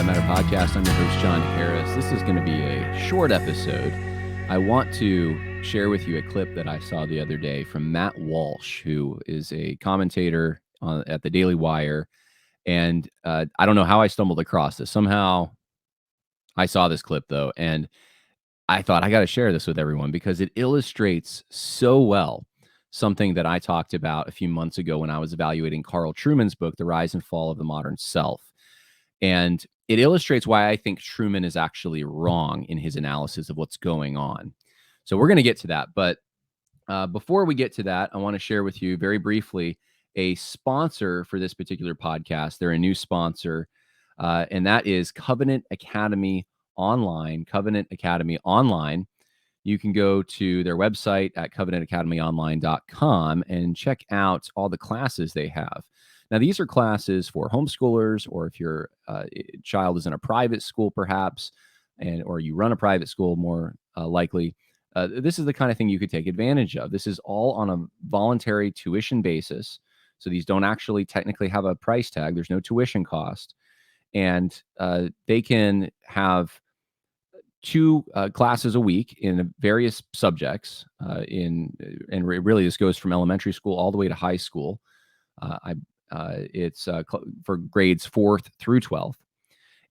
That Matter podcast. I'm your host, John Harris. This is going to be a short episode. I want to share with you a clip that I saw the other day from Matt Walsh, who is a commentator at the Daily Wire. And I don't know how I stumbled across this. Somehow I saw this clip, though, and I thought I got to share this with everyone because it illustrates so well something that I talked about a few months ago when I was evaluating Carl Trueman's book, The Rise and Fall of the Modern Self. And it illustrates why I think Trueman is actually wrong in his analysis of what's going on. So we're going to get to that. But before we get to that, I want to share with you very briefly a sponsor for this particular podcast. They're a new sponsor, and that is Covenant Academy Online. Covenant Academy Online. You can go to their website at covenantacademyonline.com and check out all the classes they have. Now, these are classes for homeschoolers, or if your child is in a private school, perhaps, or you run a private school, more likely. This is the kind of thing you could take advantage of. This is all on a voluntary tuition basis. So these don't actually technically have a price tag. There's no tuition cost. And they can have 2 classes a week in various subjects. Really, this goes from elementary school all the way to high school. It's for grades 4th through 12th.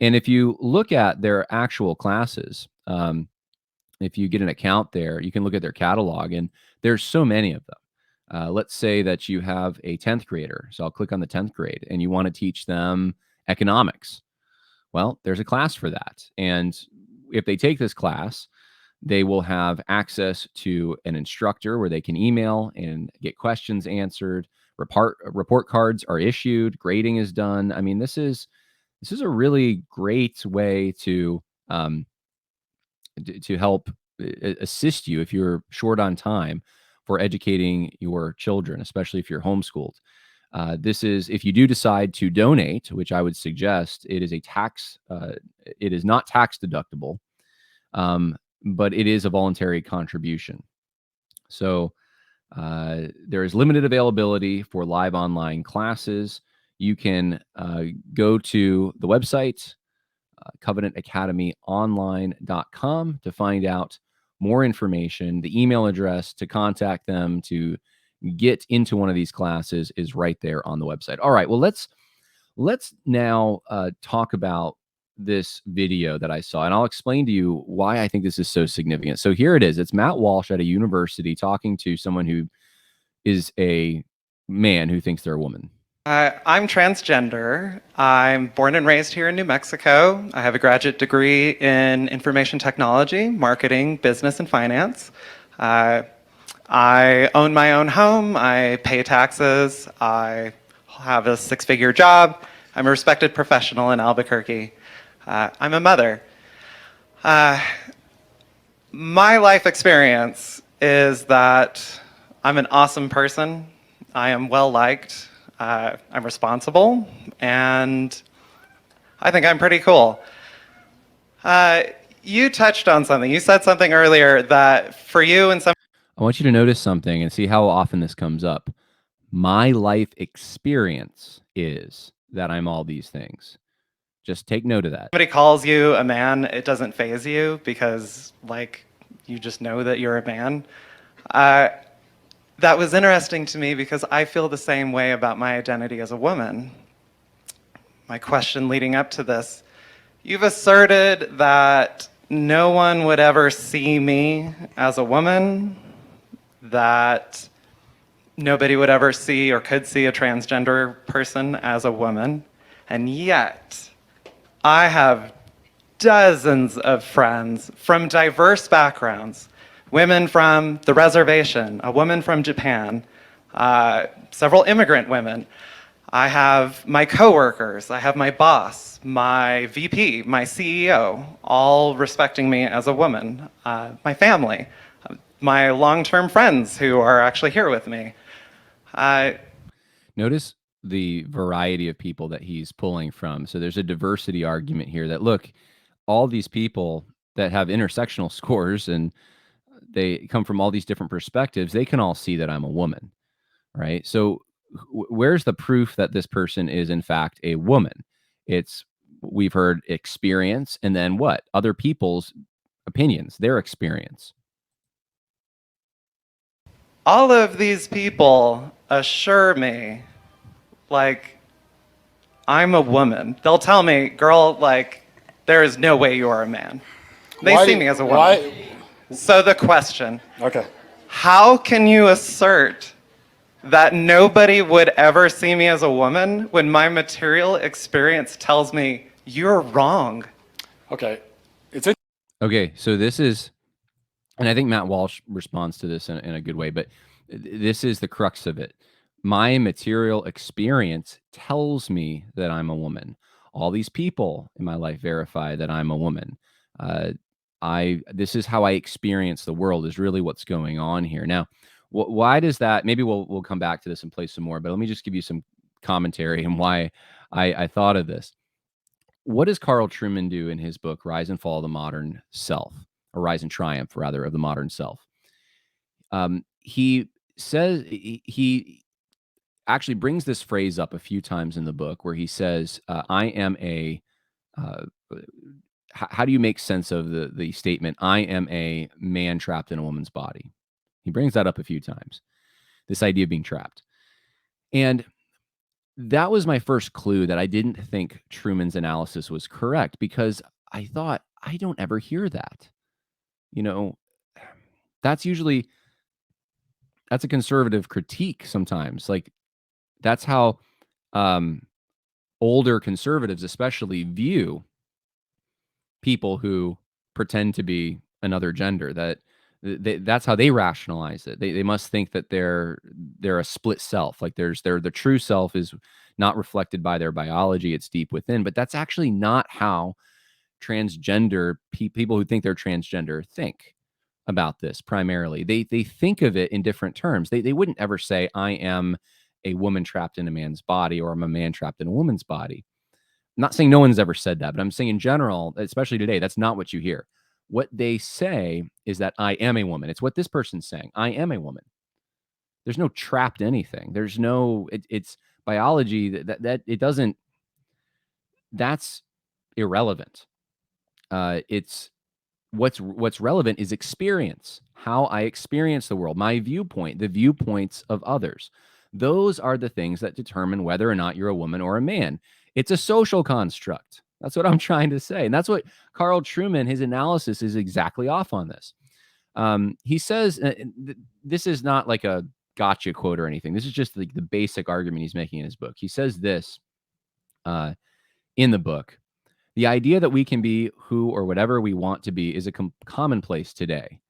And if you look at their actual classes, if you get an account there, you can look at their catalog, and there's so many of them. Let's say that you have a 10th grader. So I'll click on the 10th grade and you want to teach them economics. Well, there's a class for that. And if they take this class, they will have access to an instructor where they can email and get questions answered. Report cards are issued. Grading is done. I mean, this is a really great way to help assist you if you're short on time for educating your children, especially if you're homeschooled. This is, if you do decide to donate, which I would suggest, it is it is not tax deductible, but it is a voluntary contribution. So there is limited availability for live online classes. You can go to the website, covenantacademyonline.com, to find out more information. The email address to contact them to get into one of these classes is right there on the website. All right, well, let's now talk about this video that I saw, and I'll explain to you why I think this is so significant. So here it is. It's Matt Walsh at a university talking to someone who is a man who thinks they're a woman. I'm transgender. I'm born and raised here in New Mexico. I have a graduate degree in information technology, marketing, business, and finance. I own my own home. I pay taxes. I have a 6-figure job. I'm a respected professional in Albuquerque. I'm a mother. My life experience is that I'm an awesome person. I am well-liked. I'm responsible, and I think I'm pretty cool. You touched on something. You said something earlier that for you and some... I want you to notice something and see how often this comes up. My life experience is that I'm all these things. Just take note of that. Somebody calls you a man, it doesn't faze you because, you just know that you're a man. That was interesting to me because I feel the same way about my identity as a woman. My question leading up to this, you've asserted that no one would ever see me as a woman, that nobody would ever see or could see a transgender person as a woman, and yet I have dozens of friends from diverse backgrounds. Women from the reservation, a woman from Japan, several immigrant women. I have my coworkers, I have my boss, my VP, my CEO, all respecting me as a woman. My family, my long-term friends who are actually here with me. Notice the variety of people that he's pulling from. So there's a diversity argument here that, look, all these people that have intersectional scores and they come from all these different perspectives, they can all see that I'm a woman, right? So where's the proof that this person is in fact a woman? It's we've heard experience, and then what? Other people's opinions, their experience. All of these people assure me, like, I'm a woman. They'll tell me, girl, like, there is no way you are a man. They see me as a woman. So the question, Okay. how can you assert that nobody would ever see me as a woman when my material experience tells me you're wrong? Okay. It's Okay, so this is, and I think Matt Walsh responds to this in a good way, but this is the crux of it. My material experience tells me that I'm a woman. All these people in my life verify that I'm a woman. This is how I experience the world, is really what's going on here. Now, why does that? Maybe we'll come back to this and play some more, but let me just give you some commentary and why I thought of this. What does Carl Trueman do in his book Rise and Fall of the Modern Self, or Rise and Triumph, rather, of the Modern Self? He says he actually brings this phrase up a few times in the book where he says, "I am a." How do you make sense of the statement, "I am a man trapped in a woman's body"? He brings that up a few times. This idea of being trapped, and that was my first clue that I didn't think Truman's analysis was correct, because I thought, I don't ever hear that. You know, that's usually that's a conservative critique sometimes. Like, that's how older conservatives especially view people who pretend to be another gender. That's how they rationalize it. They must think that they're a split self. Like, the true self is not reflected by their biology. It's deep within. But that's actually not how transgender people who think they're transgender think about this. Primarily, they think of it in different terms. They wouldn't ever say, "I am a woman trapped in a man's body," or "I'm a man trapped in a woman's body." I'm not saying no one's ever said that, but I'm saying in general, especially today, that's not what you hear. What they say is that I am a woman. It's what this person's saying. I am a woman. There's no trapped anything. There's no. It's biology that it doesn't. That's irrelevant. It's what's relevant is experience, how I experience the world, my viewpoint, the viewpoints of others. Those are the things that determine whether or not you're a woman or a man. It's a social construct. That's what I'm trying to say. And that's what Carl Trueman, his analysis is exactly off on this. He says, this is not like a gotcha quote or anything. This is just the basic argument he's making in his book. He says this in the book: the idea that we can be who or whatever we want to be is a commonplace today.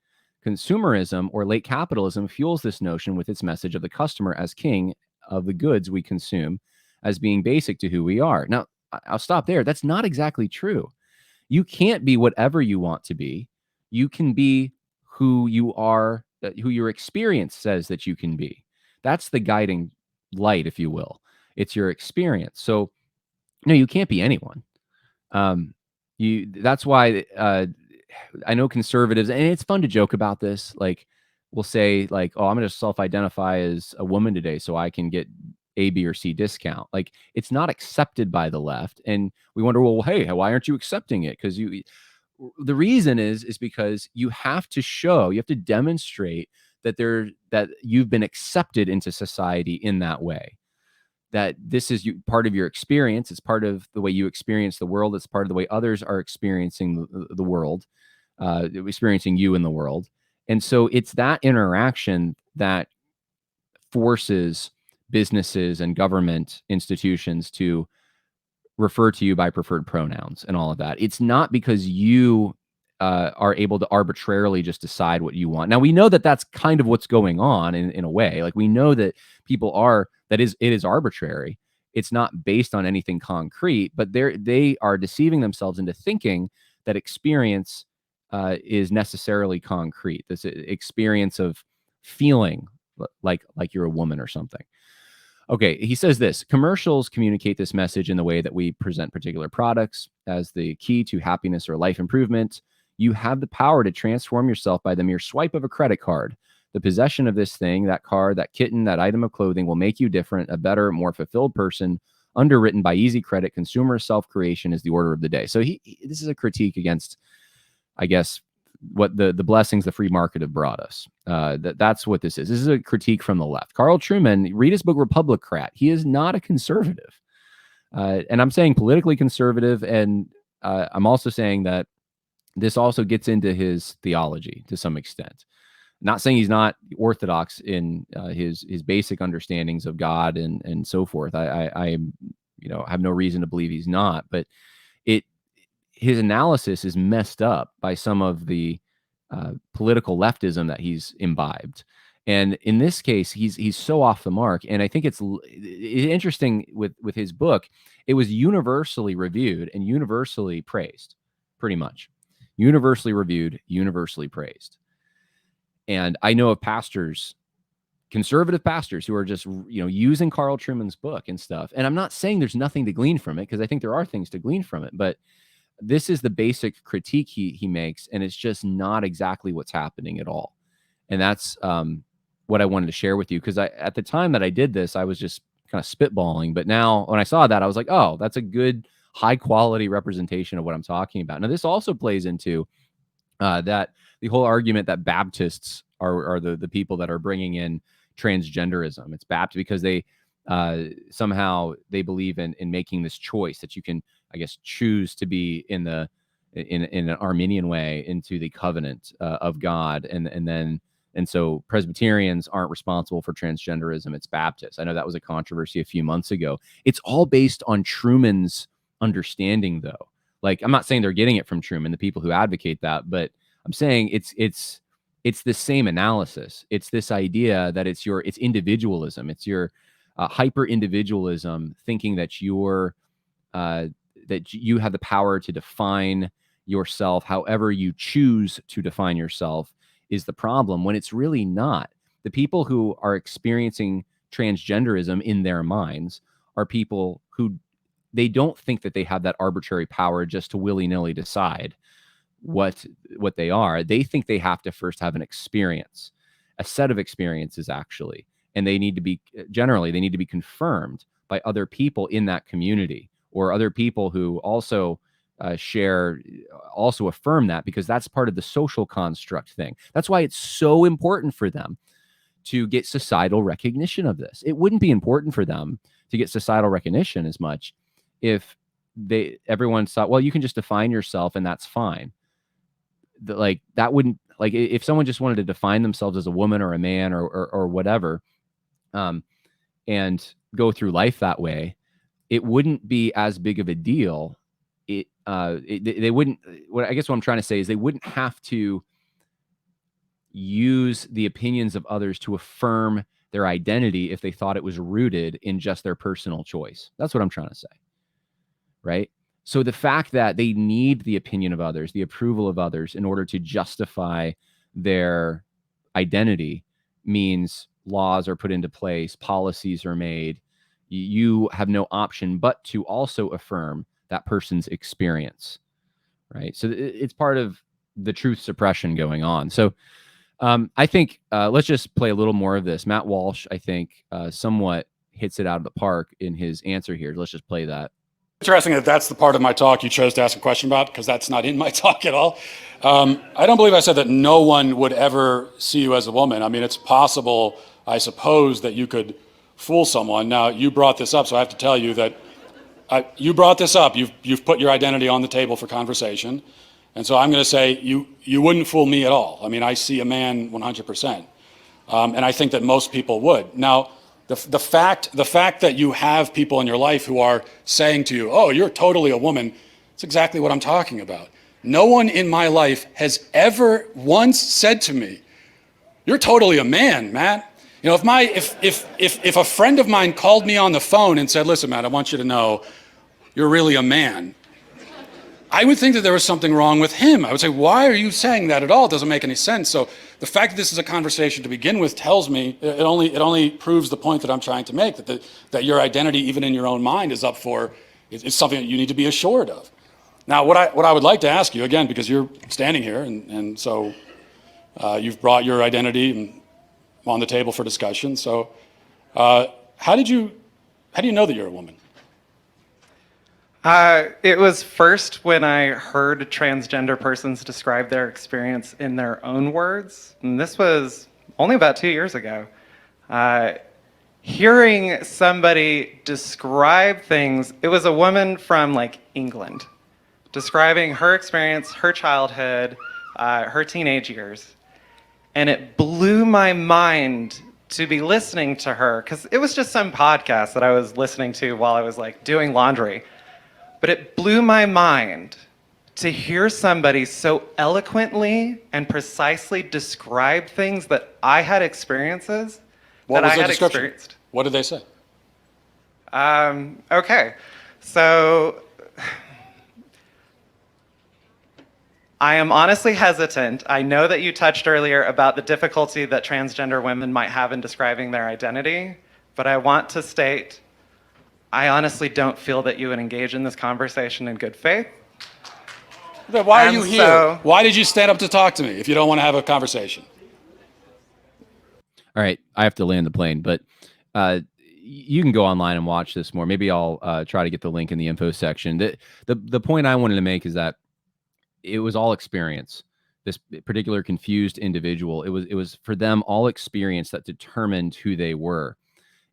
Consumerism, or late capitalism, fuels this notion with its message of the customer as king of the goods we consume, as being basic to who we are. Now, I'll stop there. That's not exactly true. You can't be whatever you want to be. You can be who you are, who your experience says that you can be. That's the guiding light, if you will. It's your experience. So, no, you can't be anyone. That's why I know conservatives, and it's fun to joke about this. Like, we'll say, like, "Oh, I'm going to self-identify as a woman today so I can get A, B, or C discount." Like, it's not accepted by the left, and we wonder, well, hey, why aren't you accepting it? Because the reason is because you have to demonstrate that you've been accepted into society in that way. That this is part of your experience. It's part of the way you experience the world. It's part of the way others are experiencing the world, experiencing you in the world. And so it's that interaction that forces businesses and government institutions to refer to you by preferred pronouns and all of that. It's not because you are able to arbitrarily just decide what you want. Now, we know that that's kind of what's going on in a way. Like, we know that it is arbitrary. It's not based on anything concrete, but they are deceiving themselves into thinking that experience is necessarily concrete. This experience of feeling like you're a woman or something. Okay, he says this: commercials communicate this message in the way that we present particular products as the key to happiness or life improvement. You have the power to transform yourself by the mere swipe of a credit card. The possession of this thing, that car, that kitten, that item of clothing will make you different, a better, more fulfilled person, underwritten by easy credit. Consumer self-creation is the order of the day. So this is a critique against, I guess, what the blessings the free market have brought us. That's what this is. This is a critique from the left. Carl Trueman, read his book Republicrat. He is not a conservative. And I'm saying politically conservative, and I'm also saying that this also gets into his theology to some extent. Not saying he's not orthodox in his basic understandings of God and so forth. I have no reason to believe he's not, but his analysis is messed up by some of the political leftism that he's imbibed. And in this case, he's so off the mark. And I think it's interesting with his book. It was universally reviewed and universally praised, pretty much. Universally reviewed, universally praised. And I know of pastors, conservative pastors, who are just using Carl Trueman's book and stuff. And I'm not saying there's nothing to glean from it, because I think there are things to glean from it. But this is the basic critique he makes, and it's just not exactly what's happening at all. And that's what I wanted to share with you, because at the time that I did this, I was just kind of spitballing. But now when I saw that, I was like, oh, that's a good high quality representation of what I'm talking about. Now, this also plays into that the whole argument that Baptists are the people that are bringing in transgenderism. It's Baptist because they somehow they believe in making this choice that you can, I guess, choose to be in an Arminian way into the covenant of God, and so Presbyterians aren't responsible for transgenderism. It's Baptists. I know that was a controversy a few months ago. It's all based on Trueman's understanding, though. Like, I'm not saying they're getting it from Trueman, the people who advocate that, but I'm saying it's the same analysis. It's this idea that it's individualism. It's your hyper individualism, thinking that that you have the power to define yourself however you choose to define yourself is the problem, when it's really not. The people who are experiencing transgenderism in their minds are people who they don't think that they have that arbitrary power just to willy-nilly decide what they are. They think they have to first have an experience, a set of experiences, actually, and they need to be confirmed by other people in that community, or other people who also also affirm that, because that's part of the social construct thing. That's why it's so important for them to get societal recognition of this. It wouldn't be important for them to get societal recognition as much if everyone thought, well, you can just define yourself and that's fine. That wouldn't, like, if someone just wanted to define themselves as a woman or a man or whatever, and go through life that way, it wouldn't be as big of a deal. They wouldn't. I guess what I'm trying to say is they wouldn't have to use the opinions of others to affirm their identity if they thought it was rooted in just their personal choice. That's what I'm trying to say, right? So the fact that they need the opinion of others, the approval of others, in order to justify their identity means laws are put into place, policies are made. You have no option but to also affirm that person's experience, right? So it's part of the truth suppression going on. So I think let's just play a little more of this. Matt Walsh, I think, somewhat hits it out of the park in his answer here. Let's just play that. Interesting that that's the part of my talk you chose to ask a question about, because that's not in my talk at all. I don't believe I said that no one would ever see you as a woman. I mean, it's possible, I suppose, that you could fool someone. Now, you brought this up, so I have to tell you that you brought this up. You've put your identity on the table for conversation. And so I'm going to say you wouldn't fool me at all. I mean, I see a man 100%. And I think that most people would. Now, the fact that you have people in your life who are saying to you, oh, you're totally a woman, it's exactly what I'm talking about. No one in my life has ever once said to me, you're totally a man, Matt. You know, if a friend of mine called me on the phone and said, listen, Matt, I want you to know you're really a man, I would think that there was something wrong with him. I would say, why are you saying that at all? It doesn't make any sense. So the fact that this is a conversation to begin with tells me, it only proves the point that I'm trying to make, that your identity, even in your own mind, is up for, it's something that you need to be assured of. Now, what I would like to ask you, again, because you're standing here, and so you've brought your identity on the table for discussion. So how do you know that you're a woman? It was first when I heard transgender persons describe their experience in their own words, and this was only about 2 years ago. Hearing somebody describe things, it was a woman from like England, describing her experience, her childhood, her teenage years. And it blew my mind to be listening to her, because it was just some podcast that I was listening to while I was like doing laundry. But it blew my mind to hear somebody so eloquently and precisely describe things that I had experiences What that was I the had description? experienced. What did they say? Okay, so I am honestly hesitant. I know that you touched earlier about the difficulty that transgender women might have in describing their identity, but I want to state, I honestly don't feel that you would engage in this conversation in good faith. Then why are And you here? so- Why did you stand up to talk to me if you don't want to have a conversation? All right, I have to land the plane, but you can go online and watch this more. Maybe I'll try to get the link in the info section. The point I wanted to make is that it was all experience. This particular confused individual, it was for them all experience that determined who they were.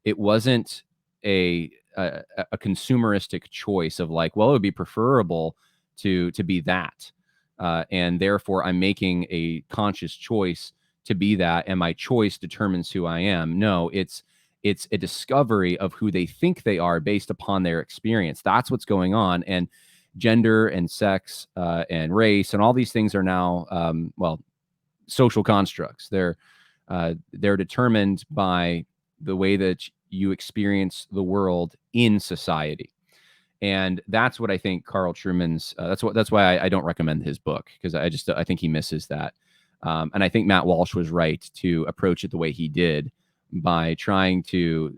It wasn't a consumeristic choice of like, well, it would be preferable to be that, and therefore I'm making a conscious choice to be that, and my choice determines who I am. No, it's a discovery of who they think they are based upon their experience. That's what's going on. And gender and sex and race and all these things are now social constructs. They're determined by the way that you experience the world in society. And that's what I think Carl Trueman's. That's why I don't recommend his book, because I think he misses that. And I think Matt Walsh was right to approach it the way he did, by trying to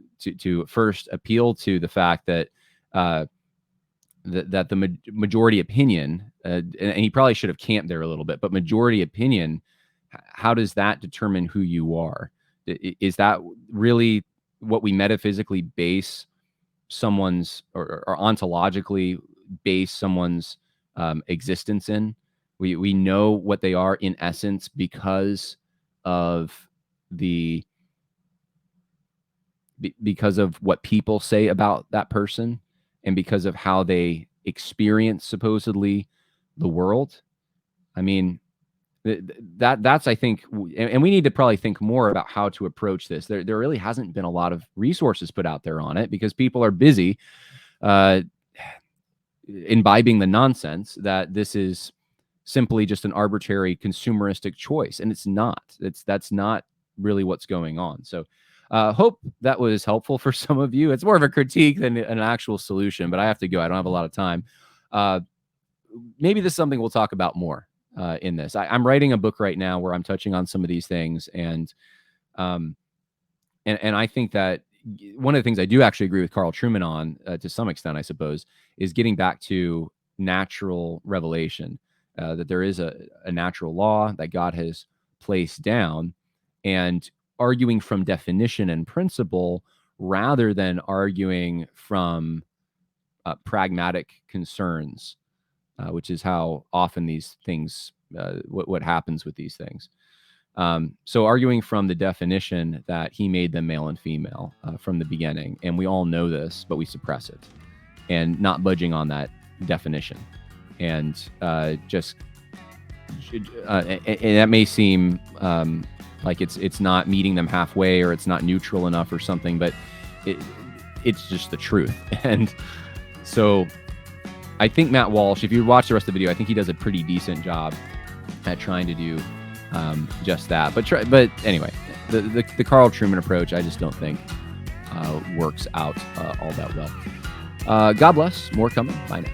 first appeal to the fact that that the majority opinion, and he probably should have camped there a little bit, but majority opinion, how does that determine who you are? Is that really what we metaphysically base someone's or ontologically base someone's existence in? We know what they are in essence because of what people say about that person, and because of how they experience supposedly the world. I mean, that's I think, and we need to probably think more about how to approach this. There really hasn't been a lot of resources put out there on it, because people are busy imbibing the nonsense that this is simply just an arbitrary consumeristic choice, and it's not. That's not really what's going on. So hope that was helpful for some of you. It's more of a critique than an actual solution, but I have to go. I don't have a lot of time. Maybe this is something we'll talk about more in this. I'm writing a book right now where I'm touching on some of these things, and I think that one of the things I do actually agree with Carl Trueman on, to some extent, I suppose, is getting back to natural revelation, that there is a natural law that God has placed down, and arguing from definition and principle rather than arguing from pragmatic concerns, which is how often these things, what happens with these things. So arguing from the definition that he made them male and female from the beginning, and we all know this, but we suppress it, and not budging on that definition, and and that may seem like it's not meeting them halfway, or it's not neutral enough or something, but it's just the truth. And so I think Matt Walsh, if you watch the rest of the video, I think he does a pretty decent job at trying to do just that. But anyway, the Carl Trueman approach, I just don't think works out all that well. God bless. More coming. Bye now.